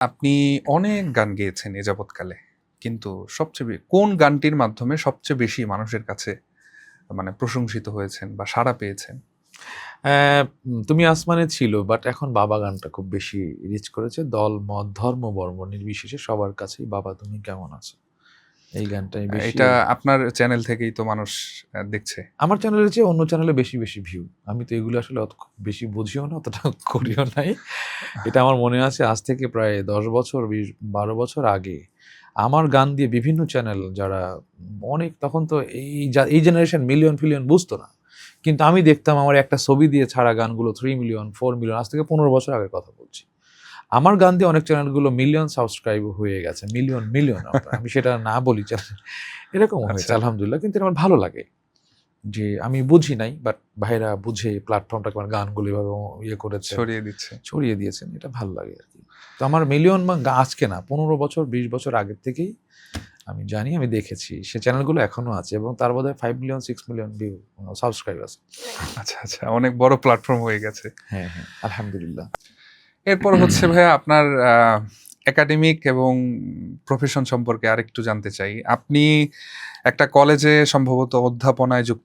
আপনি অনেক গান গেয়েছেন এ যাবৎকালে। কিন্তু কোন গানটির মাধ্যমে সবচেয়ে বেশি মানুষের কাছে মানে প্রশংসিত হয়েছেন বা সাড়া পেয়েছেন? তুমি আসমানে ছিল, বাট এখন বাবা গানটা খুব বেশি রিচ করেছে। দল, মত, ধর্ম, বর্ণ নির্বিশেষে সবার কাছেই বাবা তুমি কেমন আছো? এই গানটাই বেশি। এটা আপনার চ্যানেল থেকেই তো মানুষ দেখছে। আমার চ্যানেলের চেয়ে অন্য চ্যানেলে বেশি বেশি ভিউ। আমি তো এগুলো আসলে অত খুব বেশি বুঝিও না, অতটা করিও নাই। এটা আমার মনে আছে আজ থেকে প্রায় ১০ বছর, ২০-১২ বছর আগে আমার গান দিয়ে বিভিন্ন চ্যানেল যারা অনেক তখন তো এই জেনারেশন মিলিয়ন ফিলিয়ন বুঝতো না। কিন্তু আমি দেখতাম আমার একটা ছবি দিয়ে ছাড়া গানগুলো 3 মিলিয়ন, 4 মিলিয়ন, আজ থেকে ১৫ বছর আগের কথা বলছি। আমার গান দিয়ে অনেক চ্যানেলগুলো মিলিয়ন সাবস্ক্রাইব হয়ে গেছে। Million, million. আমি সেটা না বলি চ্যানেল এরকমও হয়েছে আচ্ছা, আলহামদুলিল্লাহ। কিন্তু এটা আমার ভালো লাগে। যে আমি বুঝি নাই, বাট ভাইরা বুঝে প্ল্যাটফর্মটাকে আমার গানগুলো এভাবে ইয়ে করেছেন, ছড়িয়ে দিচ্ছে। ছড়িয়ে দিয়েছেন। এটা ভালো লাগে আরকি। তো আমার মিলিয়ন আজকে না ১৫ বছর ২০ বছর আগের থেকেই আমি জানি, আমি দেখেছি। সে চ্যানেলগুলো এখনো আছে এবং তার বোধহয় ৫ মিলিয়ন ৬ মিলিয়ন ভিউ সাবস্ক্রাইব আছে। আচ্ছা, আচ্ছা। অনেক বড় প্ল্যাটফর্ম হয়ে গেছে। হ্যাঁ, হ্যাঁ। আলহামদুলিল্লাহ। এরপর হচ্ছে ভাইয়া আপনার একাডেমিক এবং প্রফেশন সম্পর্কে আরেকটু জানতে চাই। আপনি একটা কলেজে সম্ভবত অধ্যাপনায় যুক্ত